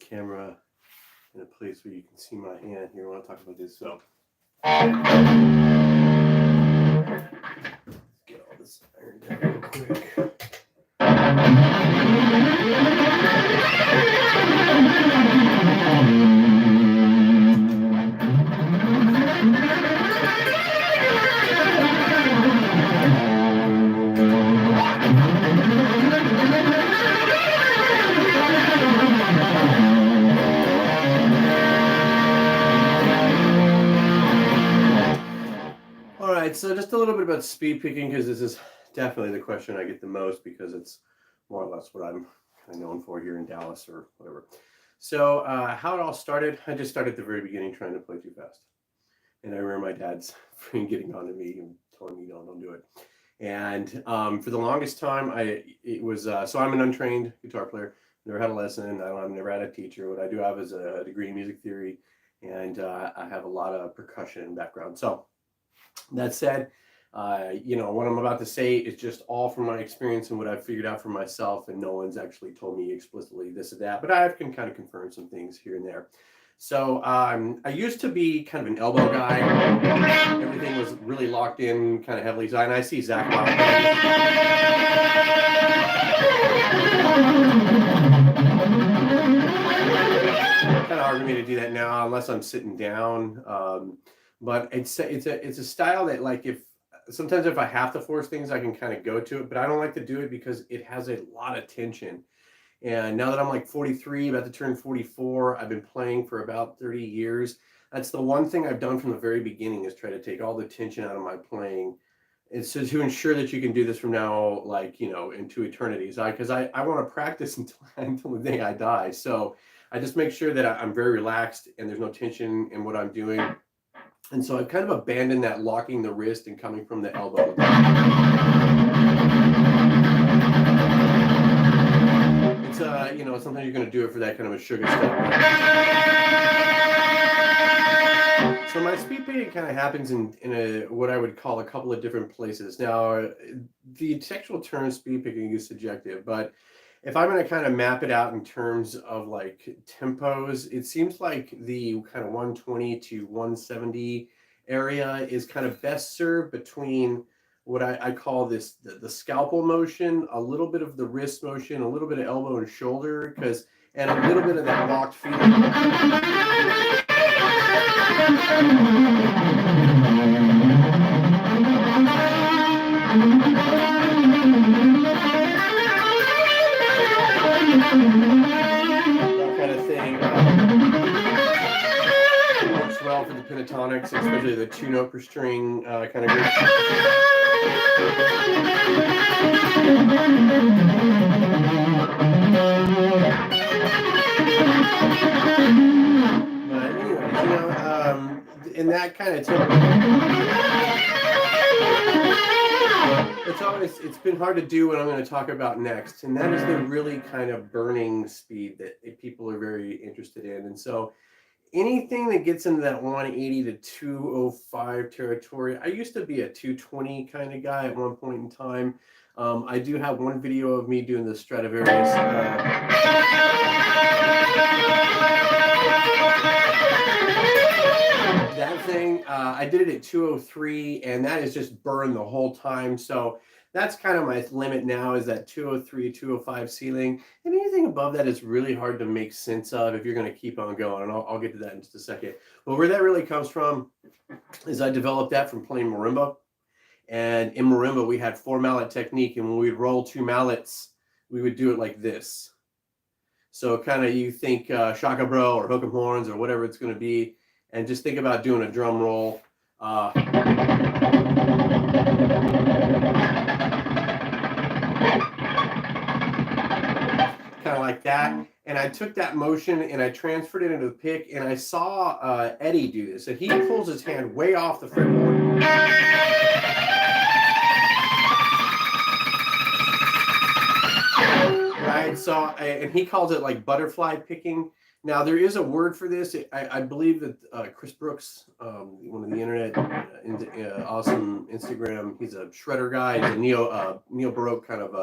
camera in a place where you can see my hand here. I want to talk about this. So let's get all this iron down real quick. All right, so just a little bit about speed picking, because this is definitely the question I get the most, because it's more or less what I'm kind of known for here in Dallas or whatever. So how it all started, I just started at the very beginning trying to play too fast. And I remember my dad's getting on to me and telling me, no, don't do it. And for the longest time, so I'm an untrained guitar player, never had a lesson, I've never had a teacher. What I do have is a degree in music theory, and I have a lot of percussion background. So that said, what I'm about to say is just all from my experience and what I've figured out for myself, and no one's actually told me explicitly this or that, but I can kind of confirm some things here and there. So I used to be kind of an elbow guy. Everything was really locked in kind of heavily. And I see Zach. Kind of hard for me to do that now unless I'm sitting down. But it's a style that, like, sometimes if I have to force things, I can kind of go to it, but I don't like to do it because it has a lot of tension. And now that I'm like 43, about to turn 44, I've been playing for about 30 years. That's the one thing I've done from the very beginning, is try to take all the tension out of my playing. It's to ensure that you can do this from now, like, into eternity. Because I want to practice until the day I die. So I just make sure that I'm very relaxed and there's no tension in what I'm doing. And so I've kind of abandoned that locking the wrist and coming from the elbow. It's, sometimes you're going to do it for that kind of a sugar step. So my speed picking kind of happens in what I would call a couple of different places. Now, the textual term speed picking is subjective, but if I'm going to kind of map it out in terms of like tempos, it seems like the kind of 120 to 170 area is kind of best served between what I call the scalpel motion, a little bit of the wrist motion, a little bit of elbow and shoulder, and a little bit of that locked feeling. That kind of thing works well for the pentatonics, especially the 2-note per string kind of group. But anyways, in that kind of tempo, it's been hard to do what I'm going to talk about next, and that is the really kind of burning speed that people are very interested in. And so anything that gets into that 180 to 205 territory, I used to be a 220 kind of guy at one point in time. I do have one video of me doing the Stradivarius. That thing, I did it at 203, and that is just burned the whole time. So that's kind of my limit now, is that 203, 205 ceiling. And anything above that is really hard to make sense of if you're going to keep on going. And I'll get to that in just a second. But where that really comes from is I developed that from playing marimba. And in marimba, we had 4-mallet technique. And when we'd roll 2 mallets, we would do it like this. So kind of, you think Shaka Bro or Hook'em Horns or whatever it's going to be. And just think about doing a drum roll. Kind of like that. And I took that motion and I transferred it into the pick, and I saw Eddie do this. And he pulls his hand way off the fretboard. Right? So, and he calls it like butterfly picking. Now, there is a word for this. I believe that Chris Brooks, one of the internet, awesome Instagram, he's a shredder guy. He's a neo-baroque kind of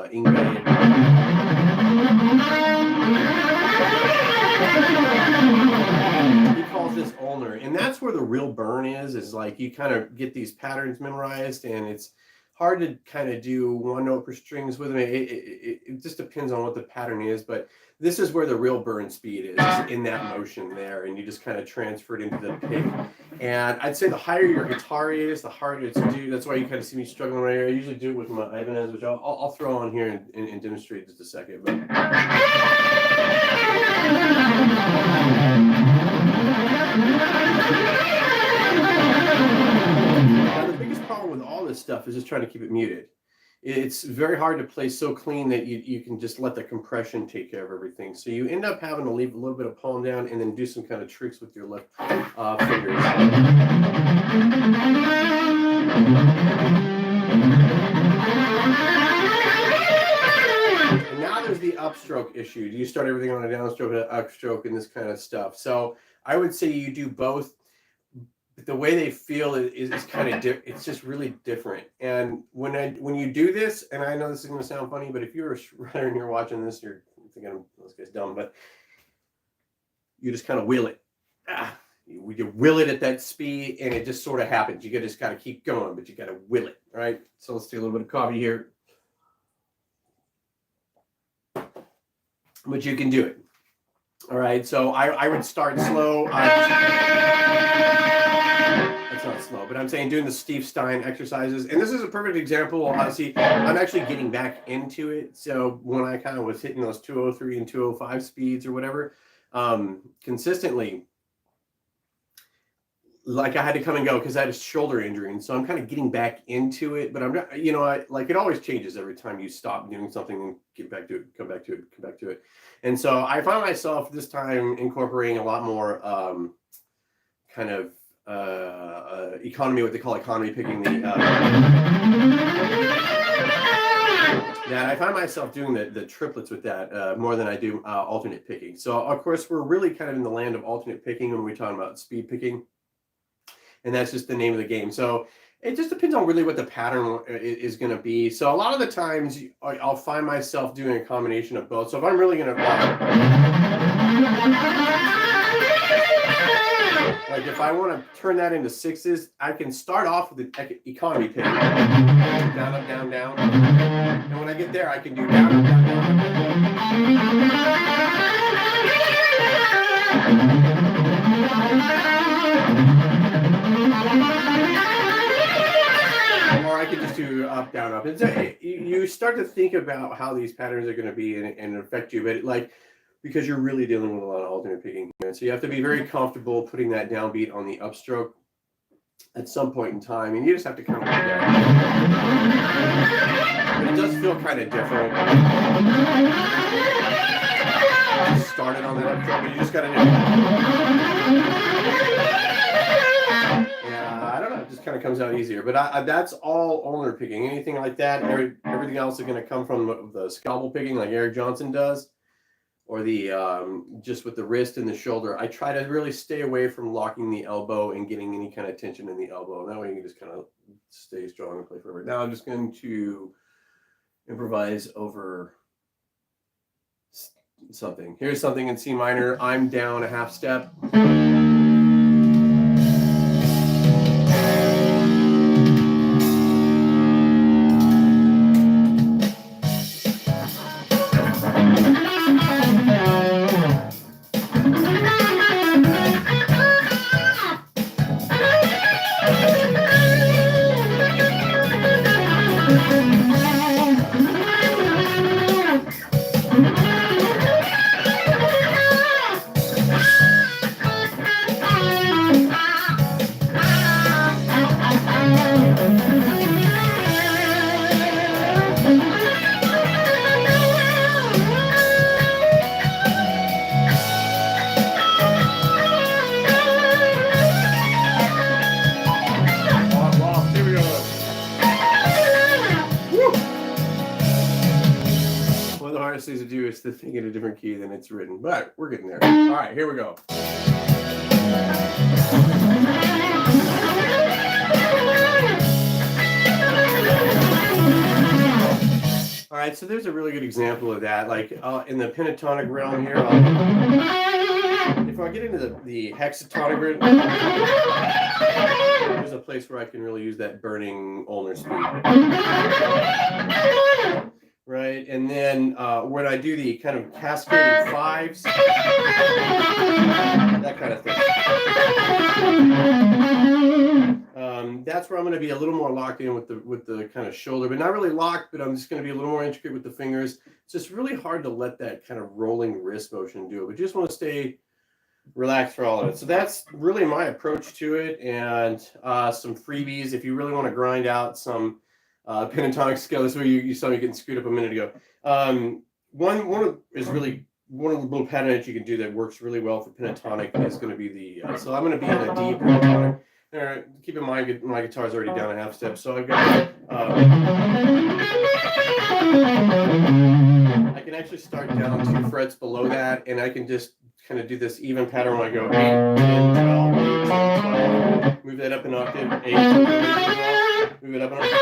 ulnar, and that's where the real burn is like you kind of get these patterns memorized, and it's hard to kind of do one note per strings with them. It just depends on what the pattern is, but this is where the real burn speed is in that motion there, and you just kind of transfer it into the pick. And I'd say the higher your guitar is, the harder to do. That's why you kind of see me struggling right here. I usually do it with my Ibanez, which I'll throw on here and demonstrate in just a second. But now, the biggest problem with all this stuff is just trying to keep it muted. It's very hard to play so clean that you can just let the compression take care of everything. So you end up having to leave a little bit of palm down and then do some kind of tricks with your left fingers. And now there's the upstroke issue. Do you start everything on a downstroke, an upstroke, and this kind of stuff? So I would say you do both. The way they feel is kind of different. It's just really different. And when you do this, and I know this is going to sound funny, but if you're a shredder and you're watching this, you're thinking, this guy's dumb, but you just kind of will it. You will it at that speed, and it just sort of happens. You just got to keep going, but you got to will it, right? So let's do a little bit of coffee here. But you can do it. All right, so I would start slow. That's not slow, but I'm saying doing the Steve Stein exercises. And this is a perfect example. See, I'm actually getting back into it. So when I kind of was hitting those 203 and 205 speeds or whatever, consistently, like I had to come and go because I had a shoulder injury. And so I'm kind of getting back into it, but I'm not, like it always changes every time you stop doing something and get back to it, come back to it, come back to it. And so I found myself this time incorporating a lot more kind of economy, what they call economy picking. That I find myself doing the triplets with that more than I do alternate picking. So of course we're really kind of in the land of alternate picking when we're talking about speed picking, and that's just the name of the game. So it just depends on really what the pattern is going to be. So a lot of the times I'll find myself doing a combination of both. So if I'm really going to like if I want to turn that into sixes, I can start off with the economy pick. Down, up, down, down. And when I get there, I can do down, up, down, down. Or I could just do up, down, up. And so you start to think about how these patterns are going to be and affect you. But like, because you're really dealing with a lot of alternate picking here. So you have to be very comfortable putting that downbeat on the upstroke at some point in time, and you just have to kind of look at it. But it does feel kind of different. You started on that upstroke, but you just got to do it. Yeah, I don't know. It just kind of comes out easier. But that's all ulnar picking. Anything like that, everything else is going to come from the scalpel picking like Eric Johnson does. Or the just with the wrist and the shoulder. I try to really stay away from locking the elbow and getting any kind of tension in the elbow. That way you can just kind of stay strong and play forever. Now I'm just going to improvise over something. Here's something in C minor. I'm down a half step. To do is to think in a different key than it's written, but we're getting there. All right, here we go. All right, so there's a really good example of that. Like in the pentatonic realm here, if I get into the hexatonic version, there's a place where I can really use that burning ulnar speed. Right, and then when I do the kind of cascading fives, that kind of thing, that's where I'm going to be a little more locked in with the kind of shoulder, but not really locked. But I'm just going to be a little more intricate with the fingers. It's just really hard to let that kind of rolling wrist motion do it. But just want to stay relaxed for all of it. So that's really my approach to it, and some freebies if you really want to grind out some pentatonic scale. This is where you saw me getting screwed up a minute ago. One of the little pattern that you can do that works really well for pentatonic is going to be the. So I'm going to be in a D pentatonic. Keep in mind my guitar's already down a half step, so I've got. I can actually start down 2 frets below that, and I can just kind of do this even pattern when I go 8, 10, 12, 8, 10, 12. Move that up an octave. 8, 10, 12, move it up an octave.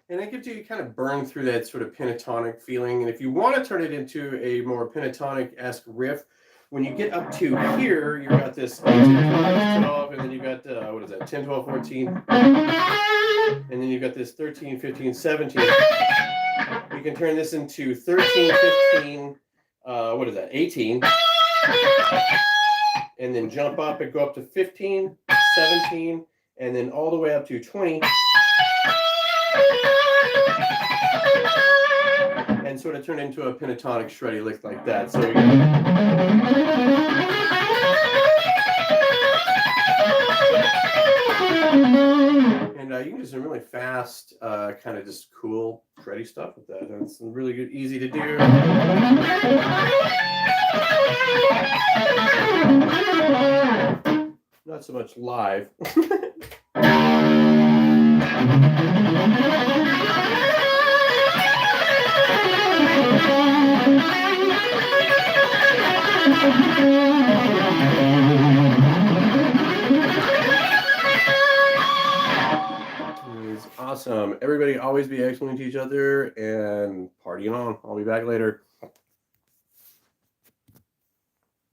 And that gives you kind of burn through that sort of pentatonic feeling. And if you want to turn it into a more pentatonic-esque riff, when you get up to here, you've got this 8, 10, 12, and then you've got, 10, 12, 14. And then you've got this 13, 15, 17. You can turn this into 13, 15, 18. And then jump up and go up to 15, 17, and then all the way up to 20. And sort of turn into a pentatonic shreddy lick like that. So you and you can do some really fast, kind of just cool, shreddy stuff with that. And it's really good, easy to do. Not so much live. Awesome. Everybody always be excellent to each other and partying on. I'll be back later.